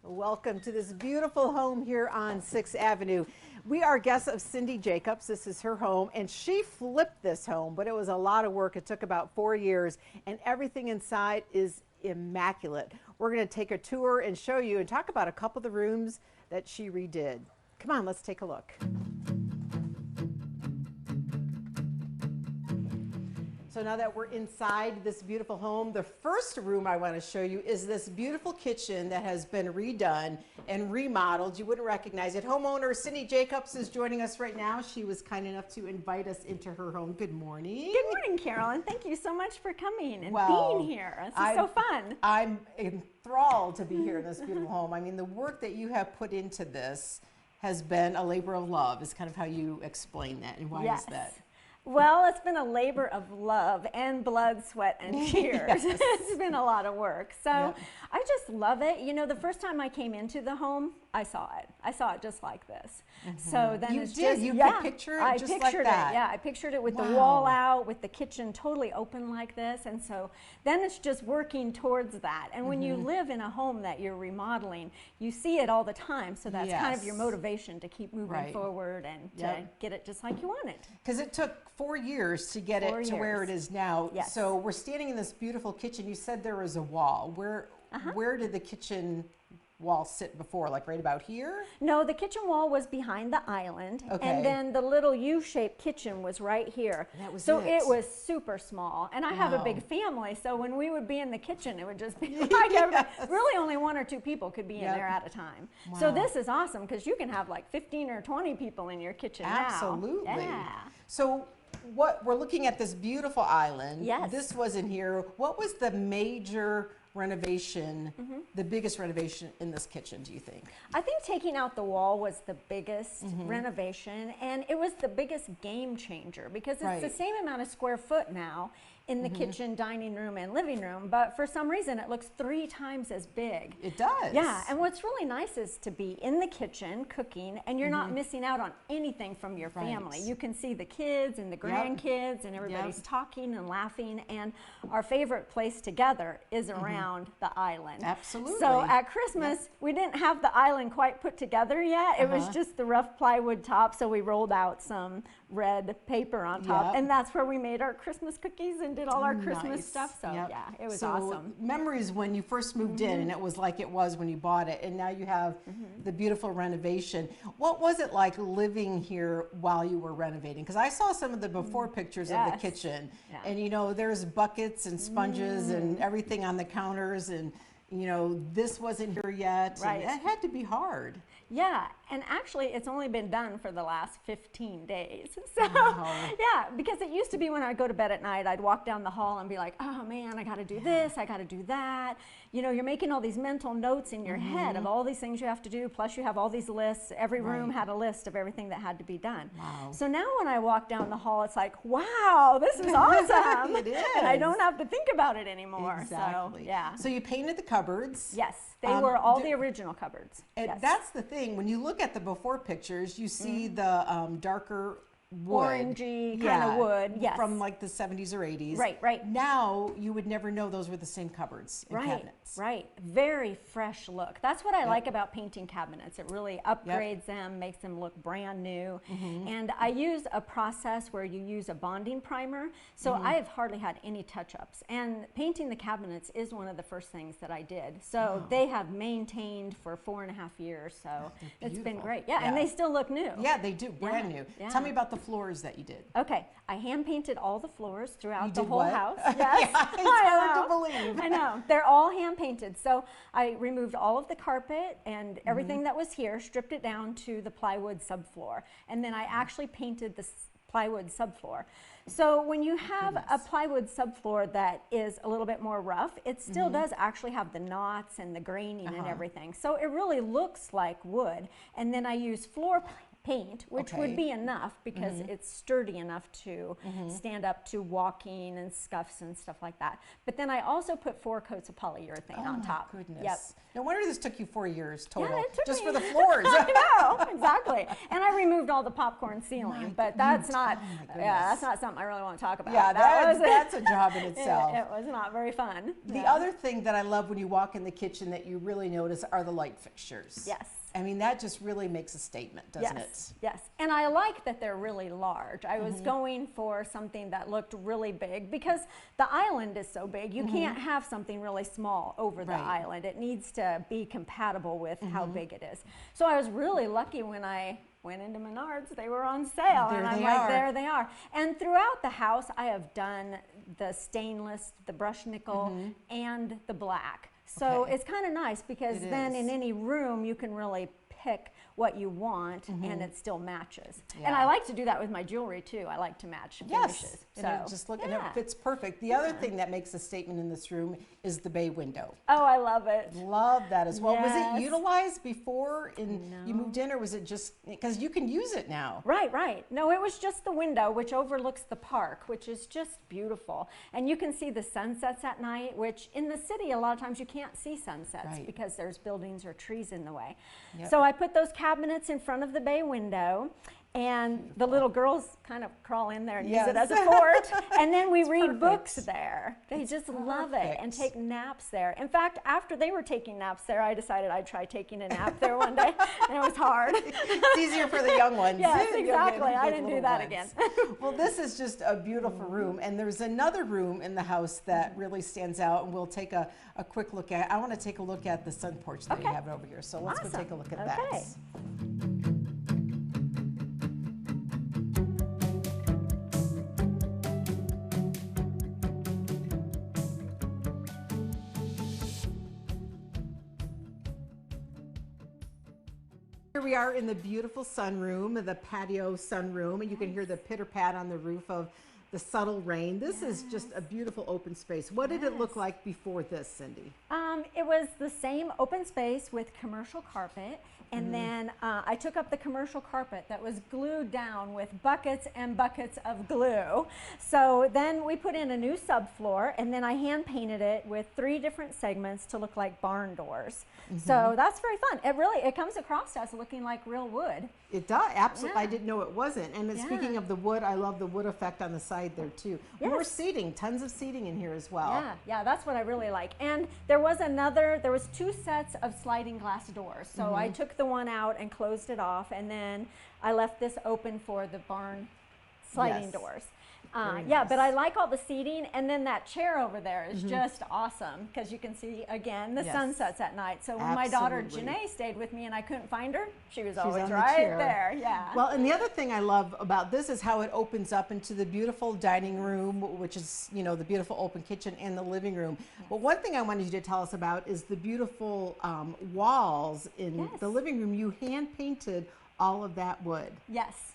Welcome to this beautiful home here on 6th Avenue. We are guests of Cindy Jacobs. This is her home, and she flipped this home, but it was a lot of work. It took about 4 years, and everything inside is immaculate. We're going to take a tour and show you and talk about a couple of the rooms that she redid. Come on, let's take a look. So now that we're inside this beautiful home, the first room I want to show you is this beautiful kitchen that has been redone and remodeled. You wouldn't recognize it. Homeowner Cindy Jacobs is joining us right now. She was kind enough to invite us into her home. Good morning. Good morning, Carolyn. Thank you so much for coming and being here. This is so fun. I'm enthralled to be here in this beautiful home. I mean, the work that you have put into this has been a labor of love, is kind of how you explain that. And why is that? Well, it's been a labor of love and blood, sweat, and tears. Yes. It's been a lot of work. So I just love it. You know, the first time I came into the home, I saw it. I saw it just like this. So then you it's did. just, You could picture it just like that. Yeah, I pictured it with the wall out, with the kitchen totally open like this. And so then it's just working towards that. And when you live in a home that you're remodeling, you see it all the time. So that's kind of your motivation to keep moving forward and to get it just like you want it. Because it took 4 years to get it to where it is now. Yes. So we're standing in this beautiful kitchen. You said there was a wall. Where did the kitchen wall sit before, like right about here? No, the kitchen wall was behind the island, and then the little U-shaped kitchen was right here. That was it was super small, and I have a big family, so when we would be in the kitchen, it would just be like really only 1 or 2 people could be in there at a time. So this is awesome because you can have like 15 or 20 people in your kitchen now. Absolutely. Yeah. So what we're looking at, this beautiful island. Yes. This was in here. What was the major renovation, the biggest renovation in this kitchen, do you think? I think taking out the wall was the biggest renovation, and it was the biggest game changer because it's the same amount of square foot now in the kitchen, dining room, and living room, but for some reason it looks 3 times as big. It does. Yeah, and what's really nice is to be in the kitchen cooking, and you're not missing out on anything from your family. You can see the kids and the grandkids, and everybody's talking and laughing, and our favorite place together is around the island. Absolutely. So at Christmas, we didn't have the island quite put together yet. It was just the rough plywood top, so we rolled out some red paper on top, and that's where we made our Christmas cookies and did all our Christmas stuff. So yeah, it was awesome. Memories when you first moved in, and it was like it was when you bought it, and now you have the beautiful renovation. What was it like living here while you were renovating? Because I saw some of the before pictures of the kitchen, and you know, there's buckets and sponges and everything on the counters, and you know, this wasn't here yet. Right. And it had to be hard. Yeah, and actually it's only been done for the last 15 days. So yeah, because it used to be when I'd go to bed at night, I'd walk down the hall and be like, oh man, I gotta do this, I gotta do that. You know, you're making all these mental notes in your head of all these things you have to do, plus you have all these lists. Every room had a list of everything that had to be done. So now when I walk down the hall, it's like, wow, this is awesome. It is. And I don't have to think about it anymore. Exactly. So, yeah. So you painted the cupboards. Yes, they were all the original cupboards. And that's the thing. When you look at the before pictures, you see the darker wood. Orangey kind of wood, yes. From like the 70s or 80s. Right, right. Now, you would never know those were the same cupboards and cabinets. Right, very fresh look. That's what I like about painting cabinets. It really upgrades them, makes them look brand new. And I use a process where you use a bonding primer, so I have hardly had any touch-ups. And painting the cabinets is one of the first things that I did. So they have maintained for 4.5 years, so it's been great. Yeah, and they still look new. Yeah, they do, brand new. Tell me about the floors that you did. Okay, I hand painted all the floors throughout the did whole what? house. Yes, It's hard to believe. I know. They're all hand painted. So I removed all of the carpet and everything that was here, stripped it down to the plywood subfloor, and then I actually painted the plywood subfloor. So when you have a plywood subfloor that is a little bit more rough, it still does actually have the knots and the graining and everything. So it really looks like wood. And then I use floor paint, which Okay. would be enough because it's sturdy enough to stand up to walking and scuffs and stuff like that. But then I also put 4 coats of polyurethane on top. Oh my goodness. Yep. No wonder this took you 4 years total, Yeah, it took just me. for the floors. I know, exactly. And I removed all the popcorn ceiling, but that's not, oh my yeah, goodness. that's not something I really want to talk about. Yeah, That that's a job in itself. It was not very fun. The other thing that I love when you walk in the kitchen that you really notice are the light fixtures. Yes. I mean, that just really makes a statement, doesn't it? Yes, and I like that they're really large. I was going for something that looked really big because the island is so big. You can't have something really small over the Right. island. It needs to be compatible with how big it is. So I was really lucky when I went into Menards. They were on sale. There and I'm they like, are. there they are. And throughout the house, I have done the stainless, the brushed nickel, and the black. So Okay. it's kind of nice because It then is. in any room you can really pick what you want and it still matches. And Yeah. I like to do that with my jewelry too. I like to match Yes, finishes. and it just and it yeah. fits perfect. The other thing that makes a statement in this room is the bay window. Oh, I love it. Love that as well. Was Yes. it utilized before you moved in, or was it just because you can use it now? Right, right. No, it was just the window, which overlooks the park, which is just beautiful. And you can see the sunsets at night, which in the city, a lot of times you can't see sunsets Right. because there's buildings or trees in the way. Yep. So I put those cabinets in front of the bay window. And the little girls kind of crawl in there and use it as a Yes. fort. And then we It's read perfect. books there. They just love it and perfect. take naps there. In fact, after they were taking naps there, I decided I'd try taking a nap there one day. And it was hard. It's easier for the young ones. Yes, You'll get exactly. I the didn't do little that ones. again. Well, this is just a beautiful room, and there's another room in the house that really stands out, and we'll take a quick look at. I want to take a look at the sun porch that you Okay. have over here. So let's go Awesome. take a look at Okay. that. Here we are in the beautiful sunroom, the patio sunroom, and you can hear the pitter-pat on the roof of the subtle rain. This is just a beautiful open space. What did it look like before this, Cindy? It was the same open space with commercial carpet, and then I took up the commercial carpet that was glued down with buckets and buckets of glue. So then we put in a new subfloor, and then I hand painted it with 3 different segments to look like barn doors. So that's very fun. It comes across as looking like real wood. It does, absolutely. Yeah. I didn't know it wasn't. And Yeah. speaking of the wood, I love the wood effect on the side there too. More Yes. seating, tons of seating in here as well. Yeah, that's what I really like. And there was 2 sets of sliding glass doors. So I took the one out and closed it off, and then I left this open for the barn sliding Yes. doors. Very Yeah, but nice. I like all the seating, and then that chair over there is just awesome because you can see again the Yes. sunsets at night. So when my daughter Absolutely. Janae stayed with me and I couldn't find her, she was She's always on the right chair. there. Yeah. Well, and the other thing I love about this is how it opens up into the beautiful dining room, which is, you know, the beautiful open kitchen and the living room. But one thing I wanted you to tell us about is the beautiful walls in Yes. the living room. You hand painted all of that wood. Yes.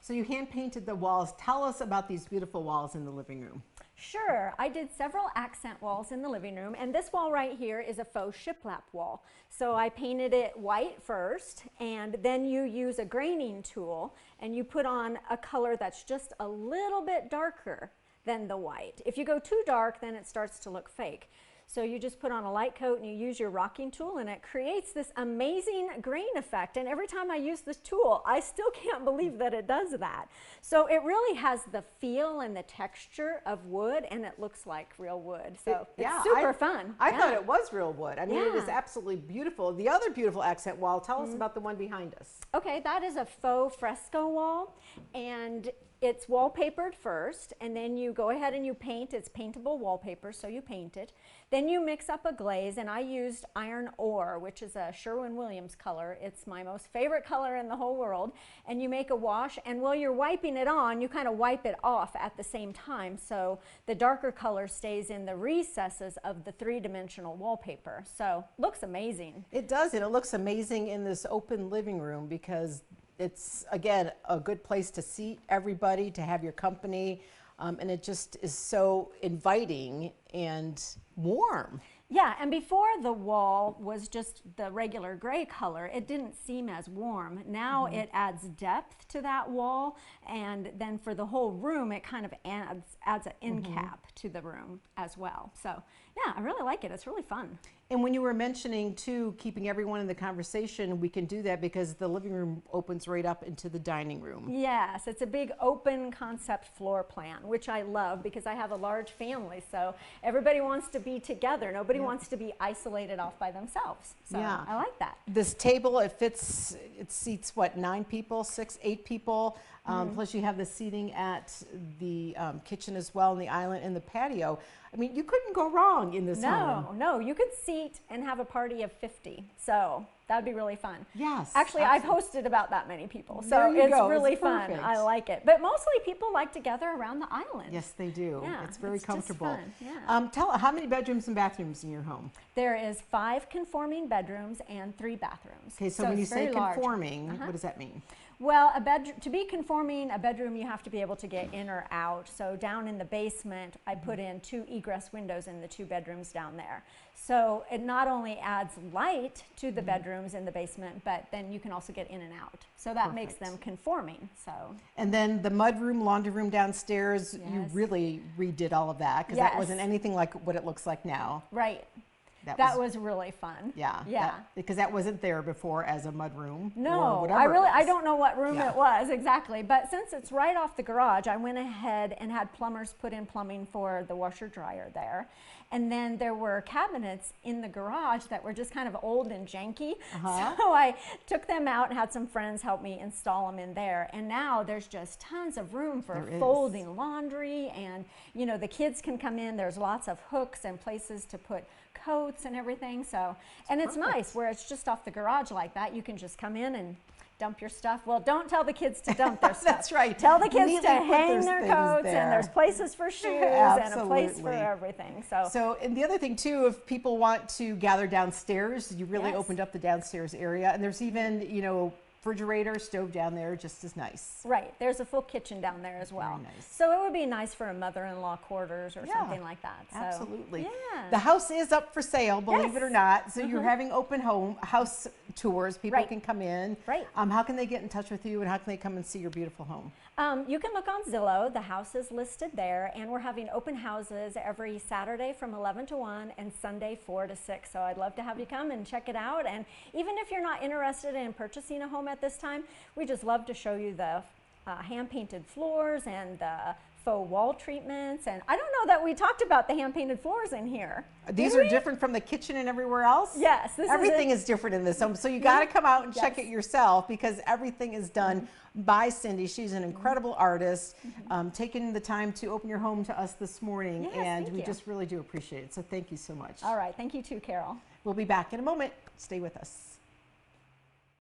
So you hand painted the walls. Tell us about these beautiful walls in the living room. Sure, I did several accent walls in the living room, and this wall right here is a faux shiplap wall. So I painted it white first, and then you use a graining tool and you put on a color that's just a little bit darker than the white. If you go too dark, then it starts to look fake. So you just put on a light coat and you use your rocking tool, and it creates this amazing grain effect. And every time I use this tool, I still can't believe that it does that. So it really has the feel and the texture of wood, and it looks like real wood. So it's super fun. I Yeah. thought it was real wood. I mean, it is Yeah. absolutely beautiful. The other beautiful accent wall, tell us about the one behind us. Okay, that is a faux fresco wall, and it's wallpapered first, and then you go ahead and you paint. It's paintable wallpaper, so you paint it. Then you mix up a glaze, and I used iron ore, which is a Sherwin-Williams color. It's my most favorite color in the whole world. And you make a wash, and while you're wiping it on, you kind of wipe it off at the same time, so the darker color stays in the recesses of the 3-dimensional wallpaper. So looks amazing. It does, and it looks amazing in this open living room because it's, again, a good place to seat everybody, to have your company, and it just is so inviting and warm. Yeah, and before the wall was just the regular gray color, it didn't seem as warm. Now it adds depth to that wall, and then for the whole room, it kind of adds an end cap to the room as well. So yeah, I really like it. It's really fun. And when you were mentioning too, keeping everyone in the conversation, we can do that because the living room opens right up into the dining room. Yes, it's a big open concept floor plan, which I love because I have a large family. So everybody wants to be together. Nobody wants to be isolated off by themselves. So I like that. This table, it seats what, 9 people, 8 people. Plus you have the seating at the kitchen as well, and the island and the patio. I mean, you couldn't go wrong in this home. No, you could seat and have a party of 50. So that would be really fun. Yes. Actually, I've hosted about that many people. So it's really fun. I like it. But mostly people like to gather around the island. Yes, they do. Yeah, it's very comfortable. Just fun. Yeah. Tell how many bedrooms and bathrooms in your home? There is 5 conforming bedrooms and 3 bathrooms. Okay, so when you say conforming, what does that mean? Well, to be conforming, a bedroom, you have to be able to get in or out. So down in the basement, I put in 2 egress windows in the 2 bedrooms down there. So it not only adds light to the bedrooms in the basement, but then you can also get in and out. So that makes them conforming. So. And then the mud room, laundry room downstairs, you really redid all of that because that wasn't anything like what it looks like now. Right. That was really fun. Yeah. Because that wasn't there before as a mud room. No, I don't know what room it was exactly. But since it's right off the garage, I went ahead and had plumbers put in plumbing for the washer dryer there. And then there were cabinets in the garage that were just kind of old and janky. So I took them out and had some friends help me install them in there. And now there's just tons of room for folding laundry, and you know, the kids can come in. There's lots of hooks and places to put coats and everything. So, and it's nice where it's just off the garage like that. You can just come in and dump your stuff. Well, don't tell the kids to dump their stuff. That's right. Tell the kids to hang their coats, and there's places for shoes and a place for everything. So, and the other thing too, if people want to gather downstairs, you really opened up the downstairs area, and there's even, you know, refrigerator, stove down there, just as nice. Right. There's a full kitchen down there as well. Very nice. So it would be nice for a mother-in-law quarters or something like that. So, absolutely. Yeah. The house is up for sale, believe it or not. So you're having open house tours. People can come in. Right. How can they get in touch with you, and how can they come and see your beautiful home? You can look on Zillow. The house is listed there, and we're having open houses every Saturday from 11 to 1 and Sunday 4 to 6. So I'd love to have you come and check it out. And even if you're not interested in purchasing a home at this time, we just love to show you the hand-painted floors and the faux wall treatments. And I don't know that we talked about the hand-painted floors in here. These are different from the kitchen and everywhere else? Yes. Everything is different in this home. So you got to come out and check it yourself, because everything is done by Cindy. She's an incredible artist, taking the time to open your home to us this morning. And we just really do appreciate it. So thank you so much. All right. Thank you too, Carol. We'll be back in a moment. Stay with us.